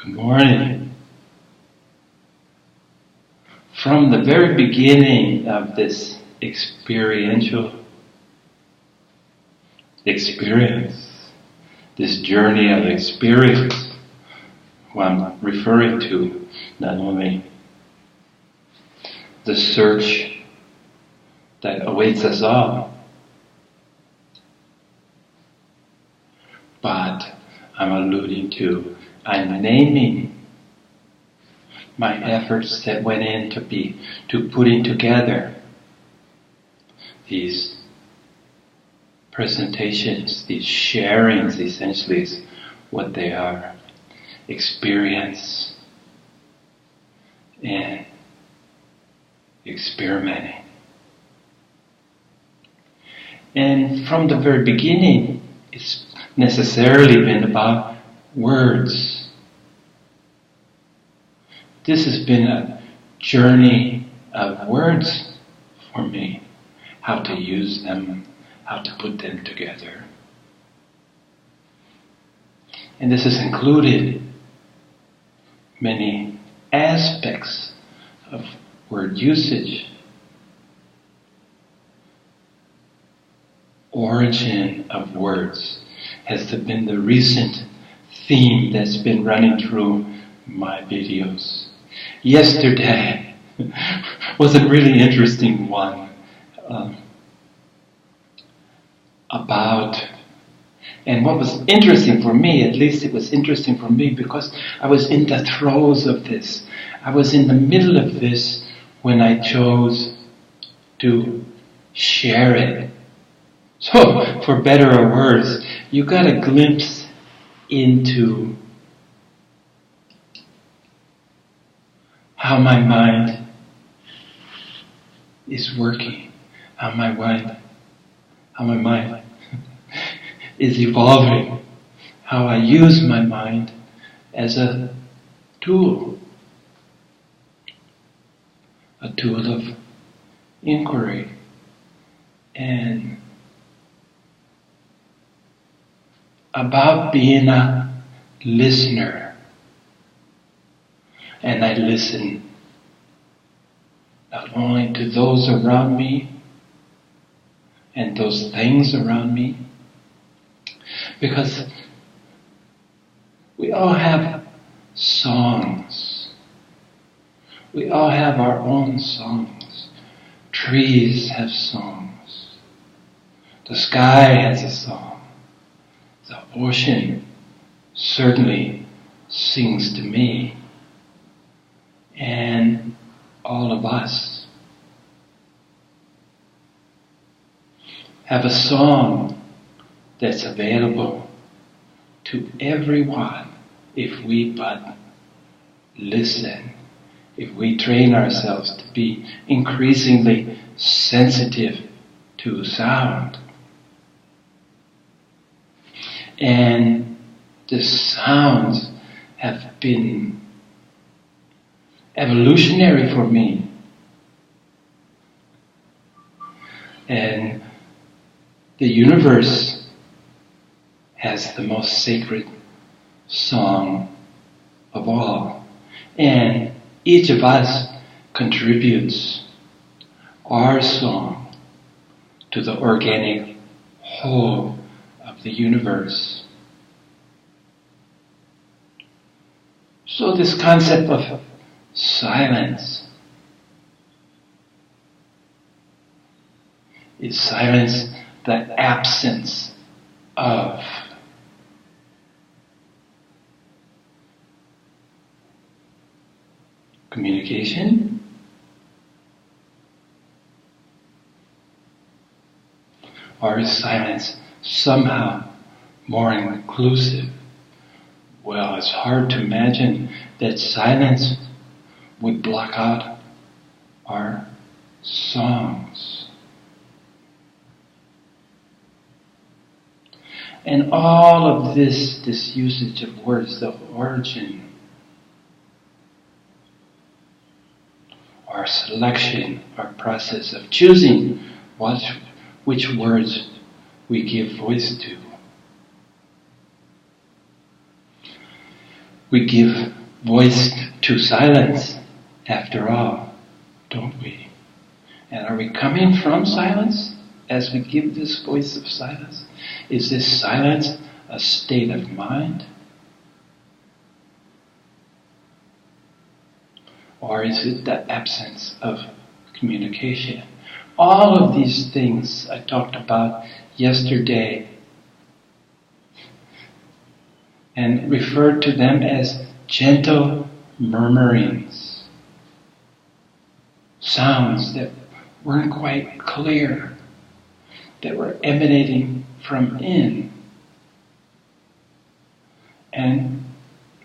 Good morning. From the very beginning of this experiential experience, this journey of experience, what I'm referring to, not only the search that awaits us all, but I'm alluding to, I'm naming my efforts that went into putting together these presentations, these sharings, essentially is what they are. Experience and experimenting. And from the very beginning, it's necessarily been about words. This has been a journey of words for me, how to use them, how to put them together. And this has included many aspects of word usage, origin of words has been the recent theme that's been running through my videos. Yesterday was a really interesting one about, and what was interesting for me, at least it was interesting for me because I was in the throes of this. I was in the middle of this when I chose to share it. So, for better or worse, you got a glimpse into how my mind is working, how my mind is evolving, how I use my mind as a tool of inquiry and about being a listener. And I listen not only to those around me and those things around me, because we all have songs. We all have our own songs. Trees have songs. The sky has a song. The ocean certainly sings to me. And all of us have a song that's available to everyone if we but listen, if we train ourselves to be increasingly sensitive to sound. And the sounds have been evolutionary for me. And the universe has the most sacred song of all. And each of us contributes our song to the organic whole of the universe. So this concept of silence is silence, the absence of communication, or is silence somehow more inclusive? Well, it's hard to imagine that silence would block out our songs. And all of this usage of words, the origin, our selection, our process of choosing which words we give voice to. We give voice to silence, after all, don't we? And are we coming from silence as we give this voice of silence? Is this silence a state of mind? Or is it the absence of communication? All of these things I talked about yesterday and referred to them as gentle murmurings, sounds that weren't quite clear, that were emanating from in, and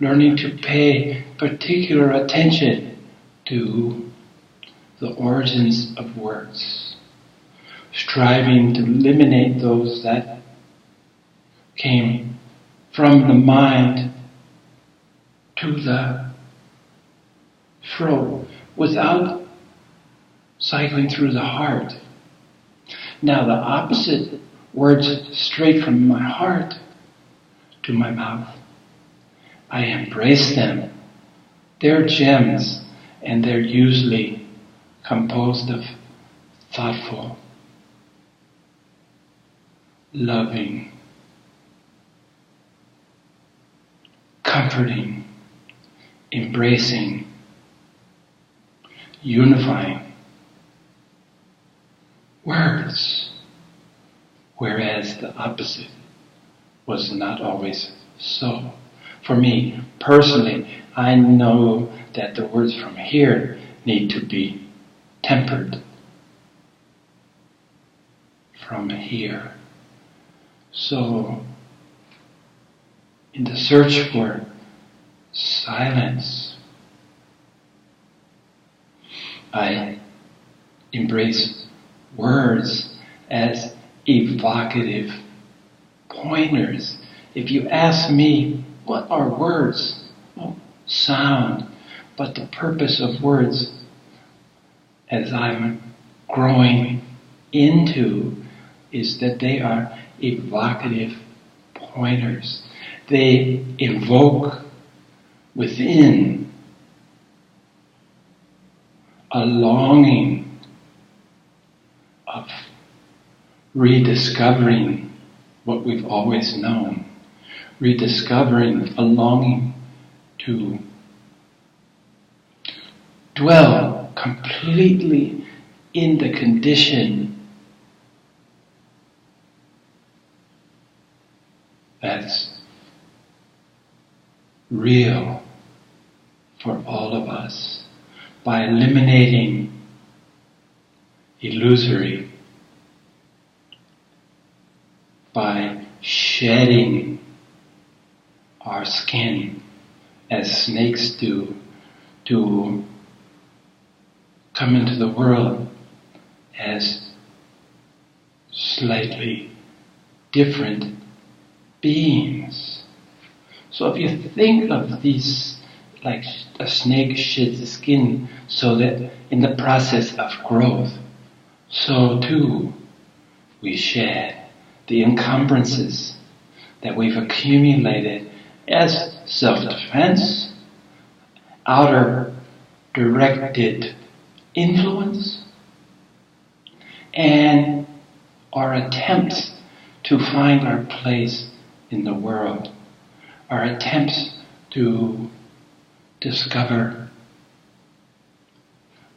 learning to pay particular attention to the origins of words, striving to eliminate those that came from the mind to the throat without cycling through the heart. Now the opposite, words straight from my heart to my mouth, I embrace them. They're gems, and they're usually composed of thoughtful, loving, comforting, embracing, unifying words, whereas the opposite was not always so. For me, personally, I know that the words from here need to be tempered from here. So, in the search for silence, I embrace words as evocative pointers. If you ask me, what are words? Well, sound. But the purpose of words, as I'm growing into, is that they are evocative pointers. They invoke within a longing of rediscovering what we've always known, rediscovering a longing to dwell completely in the condition that's real for all of us, by eliminating illusory, by shedding our skin as snakes do, to come into the world as slightly different beings. So if you think of these like a snake sheds the skin so that in the process of growth, so too we shed the encumbrances that we've accumulated as self-defense, outer directed influence, and our attempts to find our place in the world, our attempts to discover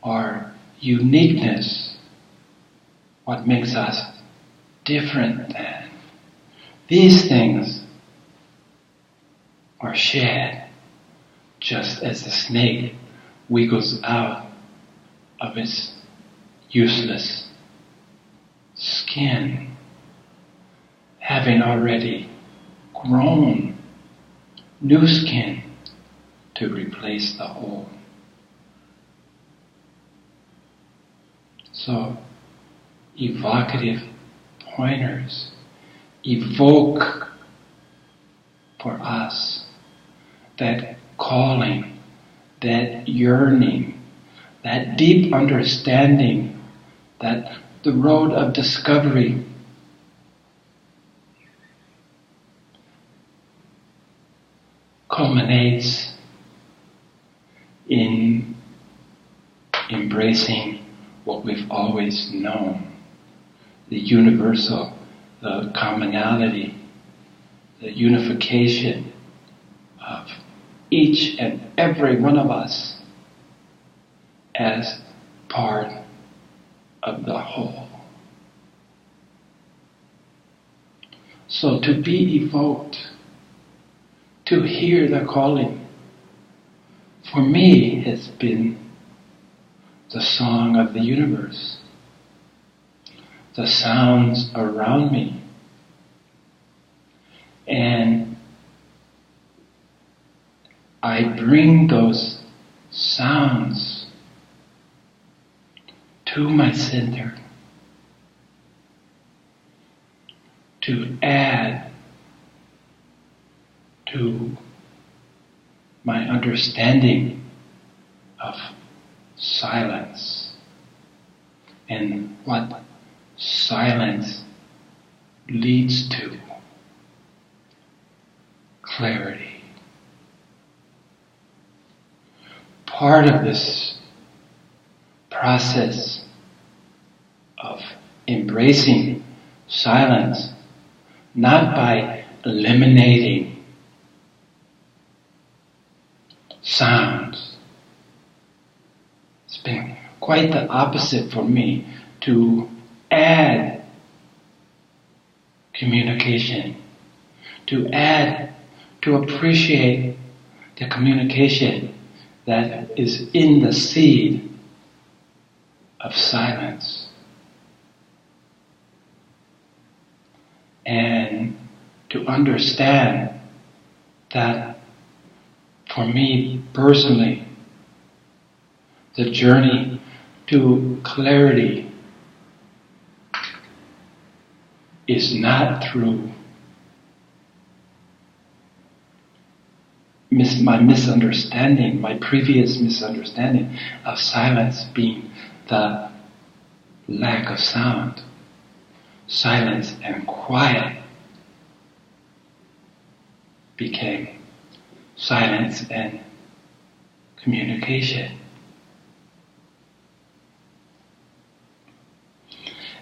our uniqueness, what makes us different than. These things are shed just as the snake wiggles out of its useless skin, having already grown new skin to replace the old. So, evocative pointers evoke for us that calling, that yearning, that deep understanding that the road of discovery culminates in embracing what we've always known, the universal, the commonality, the unification of each and every one of us as part of the whole. So to be evoked, to hear the calling, for me has been the song of the universe, the sounds around me. And I bring those sounds to my center to add to my understanding of silence and what silence leads to: clarity. Part of this process of embracing silence, not by eliminating sounds. It's been quite the opposite for me, to add communication, to appreciate the communication that is in the seed of silence. And to understand that for me personally, the journey to clarity is not through my previous misunderstanding of silence being the lack of sound. Silence and quiet became silence and communication.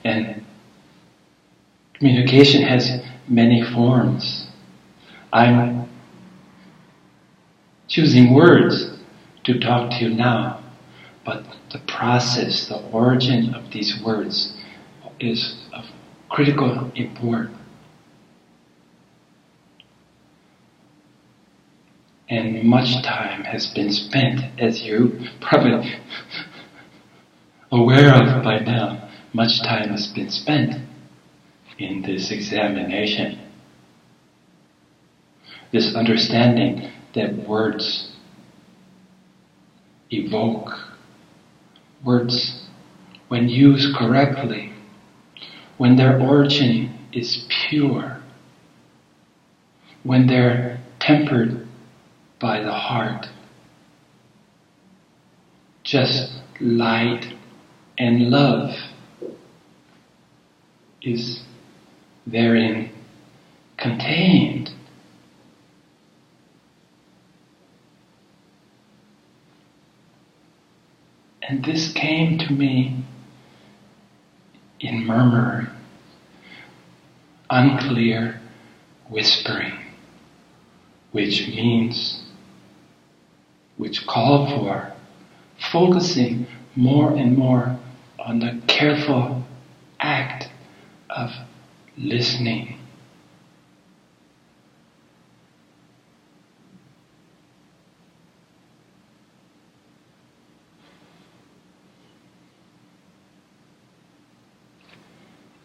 And communication has many forms. I'm choosing words to talk to you now, but the process, the origin of these words is of critical import. And much time has been spent, as you probably aware of by now, much time has been spent in this examination. This understanding that words evoke, words, when used correctly, when their origin is pure, when they're tempered by the heart, just light and love is therein contained. And this came to me in murmuring, unclear whispering, which called for focusing more and more on the careful act of listening.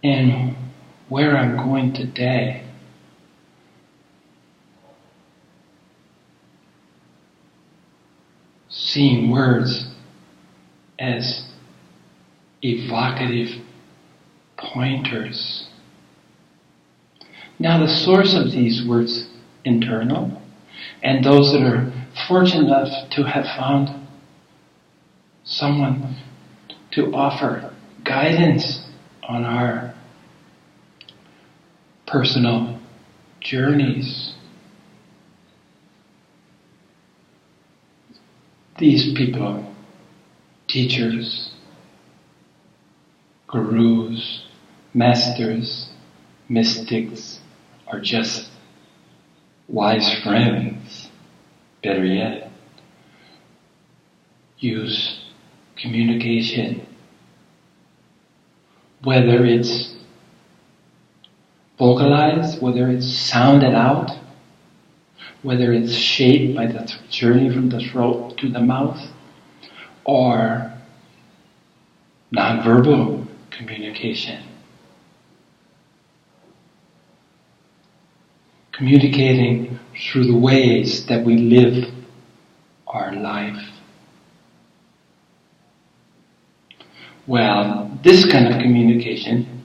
And where I'm going today, seeing words as evocative pointers. Now the source of these words, internal, and those that are fortunate enough to have found someone to offer guidance on our personal journeys. these people, teachers, gurus, masters, mystics, are just wise friends, better yet, use communication, whether it's vocalized, whether it's sounded out, whether it's shaped by the journey from the throat to the mouth, or nonverbal communication. Communicating through the ways that we live our life. Well, this kind of communication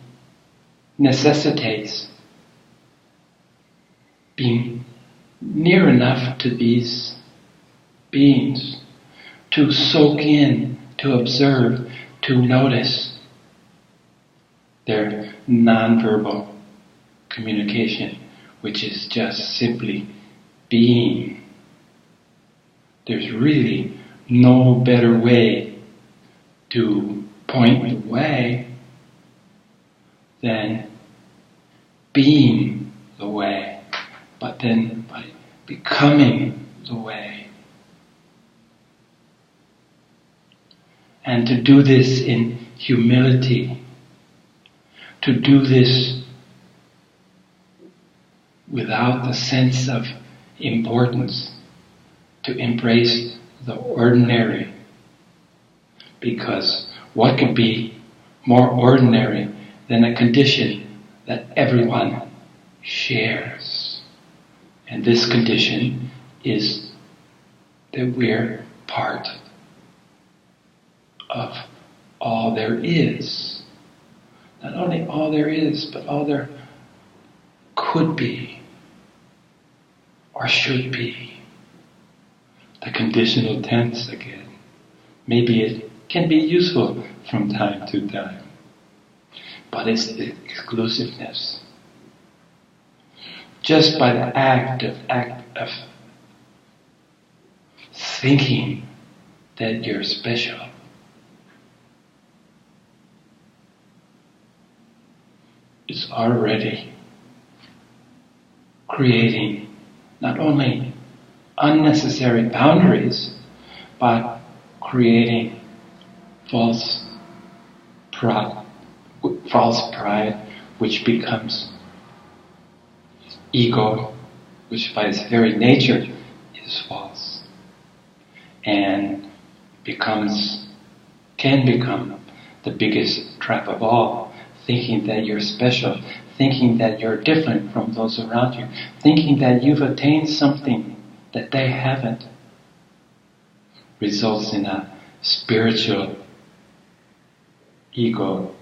necessitates being near enough to these beings to soak in, to observe, to notice their nonverbal communication, which is just simply being. There's really no better way to point the way than being the way, but then by becoming the way. And to do this in humility, to do this without the sense of importance, to embrace the ordinary. Because what could be more ordinary than a condition that everyone shares? And this condition is that we're part of all there is. Not only all there is, but all there could be or should be. The conditional tense again. Maybe it can be useful from time to time, but it's the exclusiveness. Just by the act of thinking that you're special, is already creating not only unnecessary boundaries, but creating false pride, which becomes ego, which by its very nature is false, and can become the biggest trap of all, thinking that you're special, thinking that you're different from those around you, thinking that you've attained something that they haven't, results in a spiritual ego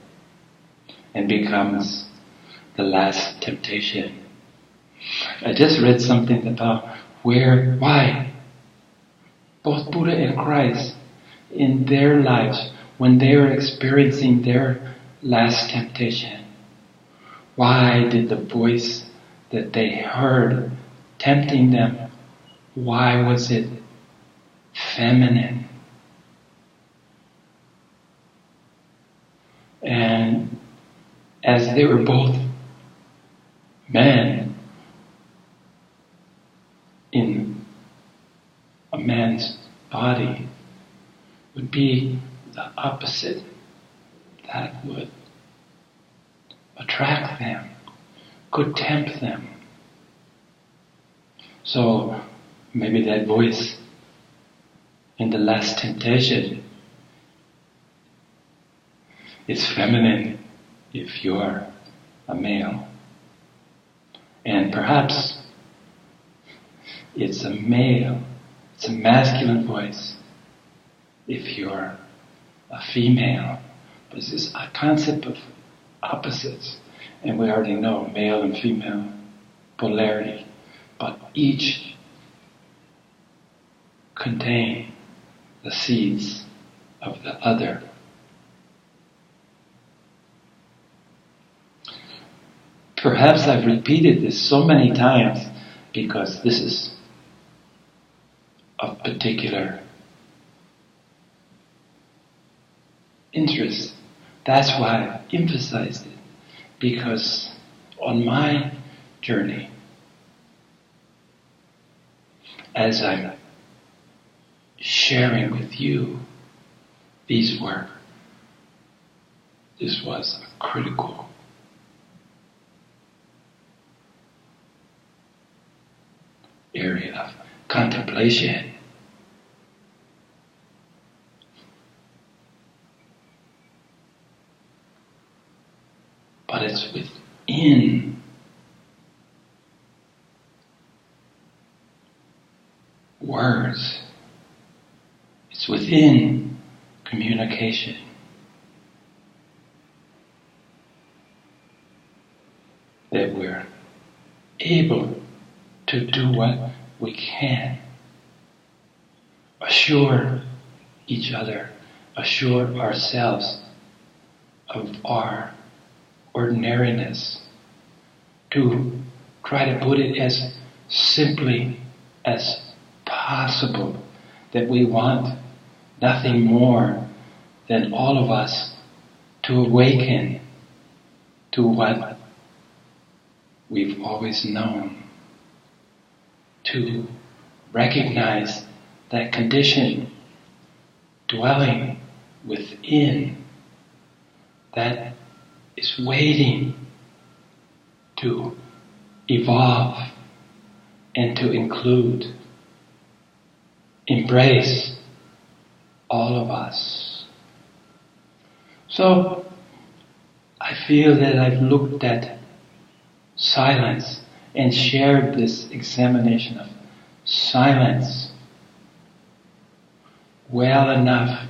and becomes the last temptation. I just read something about why both Buddha and Christ in their lives, when they were experiencing their last temptation, why did the voice that they heard tempting them, why was it feminine? And as they were both men in a man's body, would be the opposite that would attract them, could tempt them. So maybe that voice in the last temptation is feminine if you're a male. And perhaps it's a male, it's a masculine voice if you're a female. But this is a concept of opposites. And we already know male and female polarity. But each contain the seeds of the other. Perhaps I've repeated this so many times because this is of particular interest. That's why I emphasized it, because on my journey, as I'm sharing with you, this was a critical area of contemplation. But it's within words. It's within communication. That we're able to do what we can. Assure each other, assure ourselves of our ordinariness, to try to put it as simply as possible, that we want nothing more than all of us to awaken to what we've always known, to recognize that condition dwelling within that is waiting to evolve and to include, embrace all of us. So I feel that I've looked at silence and shared this examination of silence well enough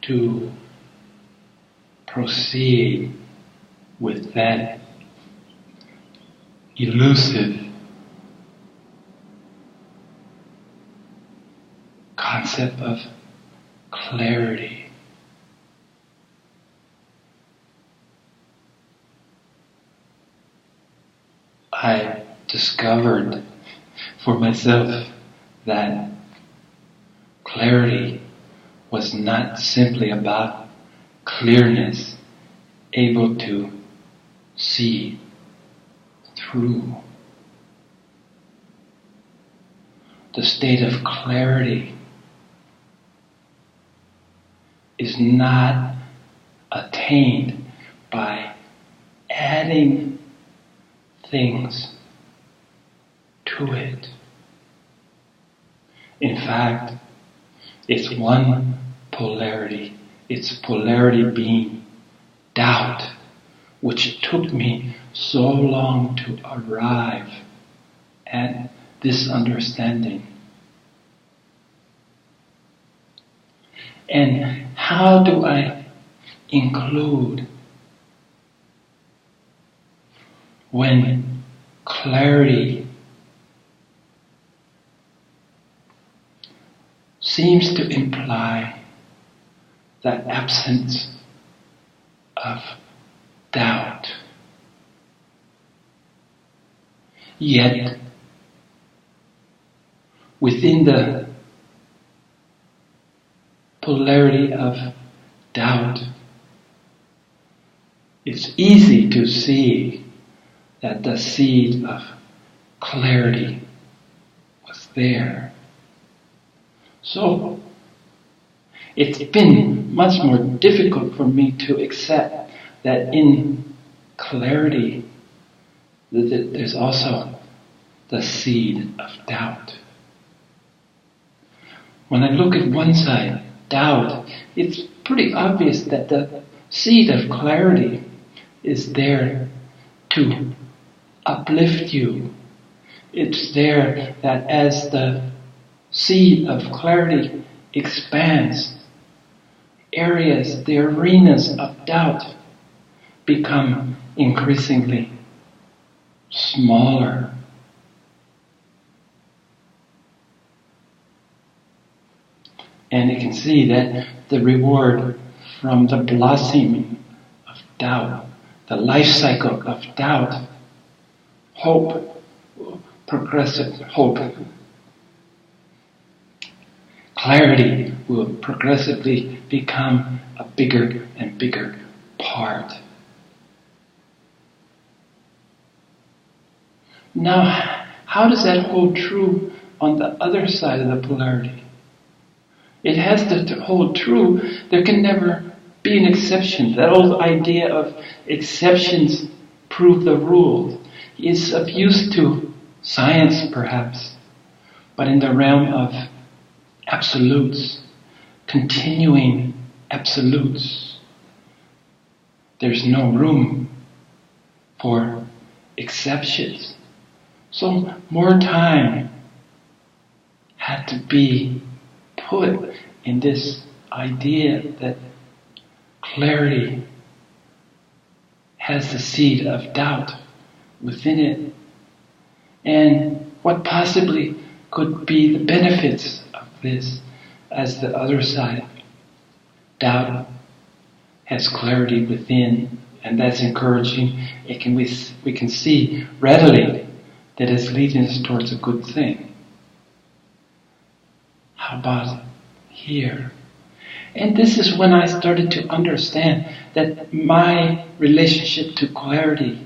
to proceed with that elusive concept of clarity. I discovered for myself that clarity was not simply about clearness, able to see through. The state of clarity is not attained by adding things to it. In fact, it's one polarity. Its polarity being doubt, which took me so long to arrive at this understanding. And how do I include when clarity seems to imply the absence of doubt? Yet, within the polarity of doubt, it's easy to see that the seed of clarity was there. So, it's been much more difficult for me to accept that in clarity that there's also the seed of doubt. When I look at one side, doubt, it's pretty obvious that the seed of clarity is there to uplift you. It's there that as the seed of clarity expands, areas, the arenas of doubt become increasingly smaller. And you can see that the reward from the blossoming of doubt, the life cycle of doubt, hope, progressive hope, clarity will progressively become a bigger and bigger part. Now, how does that hold true on the other side of the polarity? It has to hold true. There can never be an exception. That old idea of exceptions prove the rule is of use to science, perhaps, but in the realm of absolutes, continuing absolutes, there's no room for exceptions. So more time had to be put in this idea that clarity has the seed of doubt within it. And what possibly could be the benefits of this as the other side? Doubt has clarity within, and that's encouraging. We can see readily that it's leading us towards a good thing. How about here? And this is when I started to understand that my relationship to clarity,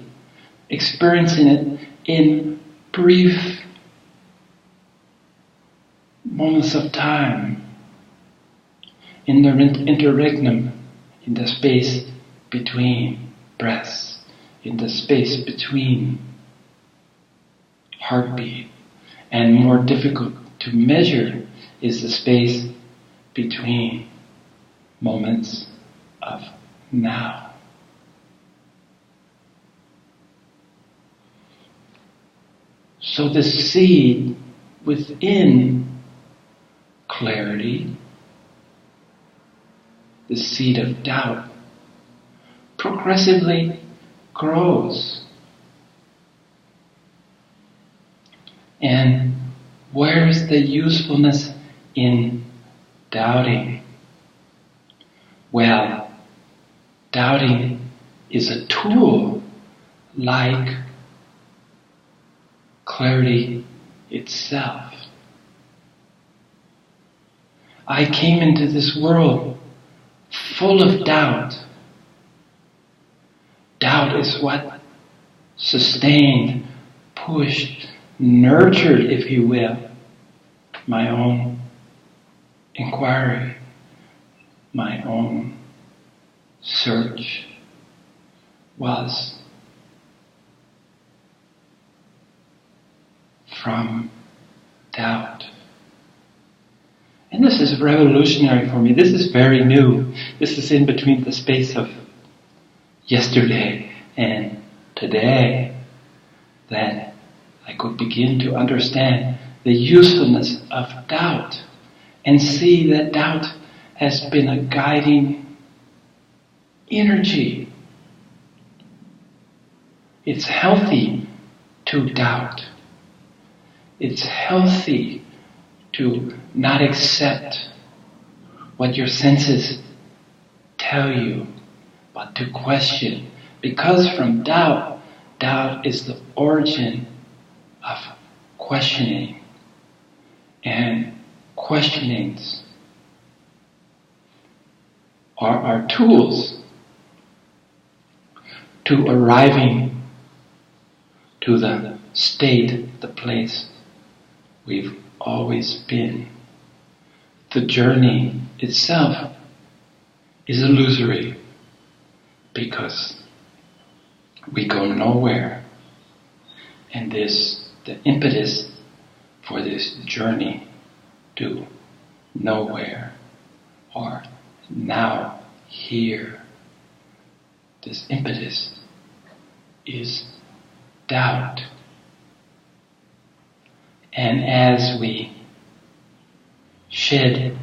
experiencing it in brief moments of time, in the interregnum, in the space between breaths, in the space between heartbeat, and more difficult to measure is the space between moments of now. So the seed within clarity, the seed of doubt, progressively grows. And where is the usefulness in doubting? Well, doubting is a tool like clarity itself. I came into this world full of doubt. Doubt is what sustained, pushed, nurtured, if you will, my own inquiry, my own search was from doubt. And this is revolutionary for me. This is very new. This is in between the space of yesterday and today that I could begin to understand the usefulness of doubt and see that doubt has been a guiding energy. It's healthy to doubt. It's healthy to not accept what your senses tell you, but to question. Because from doubt, doubt is the origin of questioning. And questionings are our tools to arriving to the state, the place we've always been. The journey itself is illusory because we go nowhere. And the impetus for this journey to nowhere or now here, this impetus is doubt. And as we shed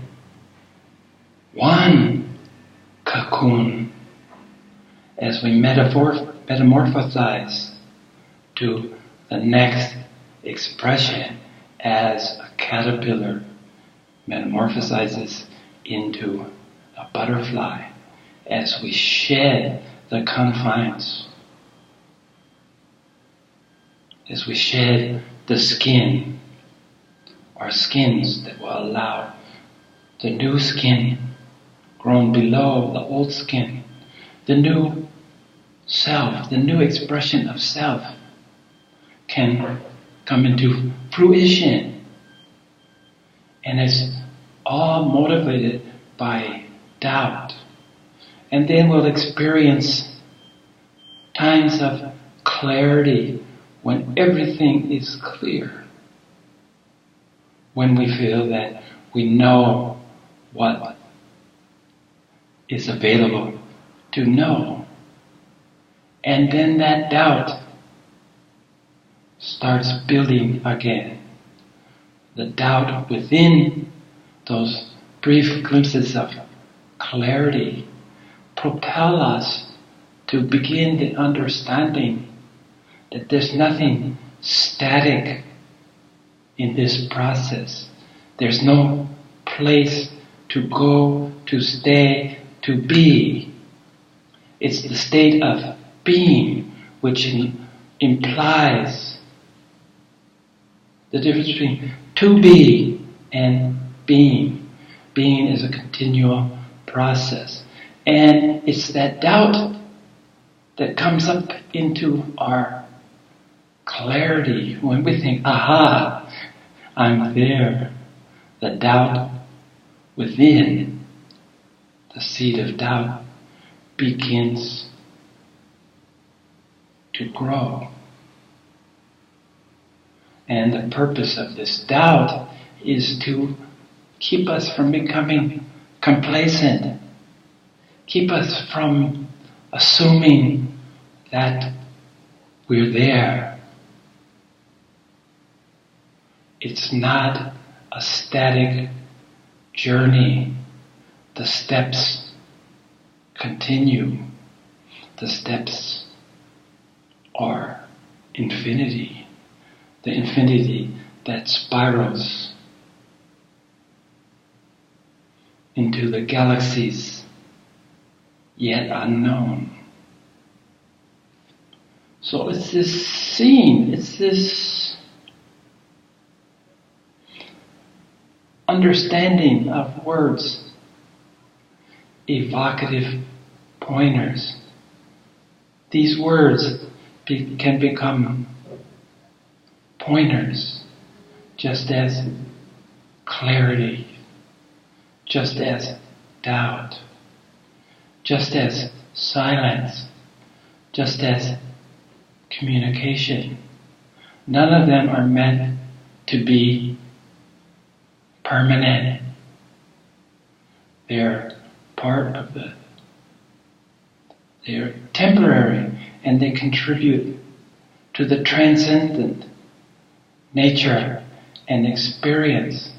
one cocoon, as we metamorphosize to the next expression, as a caterpillar metamorphosizes into a butterfly, as we shed the confines, as we shed the skin, our skins that will allow the new skin grown below the old skin, the new self, the new expression of self can come into fruition. And it's all motivated by doubt. And then we'll experience times of clarity when everything is clear. When we feel that we know what is available to know. And then that doubt starts building again. The doubt within those brief glimpses of clarity propel us to begin the understanding that there's nothing static in this process. There's no place to go, to stay, to be. It's the state of being which implies the difference between to be and being. Being is a continual process. And it's that doubt that comes up into our clarity when we think, aha, I'm there. The doubt within, the seed of doubt, begins to grow. And the purpose of this doubt is to keep us from becoming complacent, keep us from assuming that we're there. It's not a static journey. The steps continue. The steps are infinity. The infinity that spirals into the galaxies yet unknown. So it's this scene, it's this understanding of words, evocative pointers. These words can become pointers, just as clarity, just as doubt, just as silence, just as communication. None of them are meant to be permanent. They're they're temporary, and they contribute to the transcendent nature and experience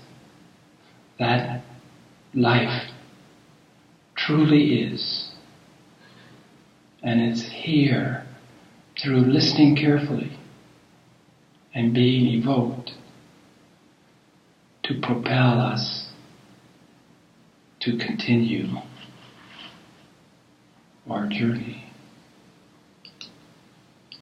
that life truly is. And it's here, through listening carefully and being evoked, to propel us to continue our journey.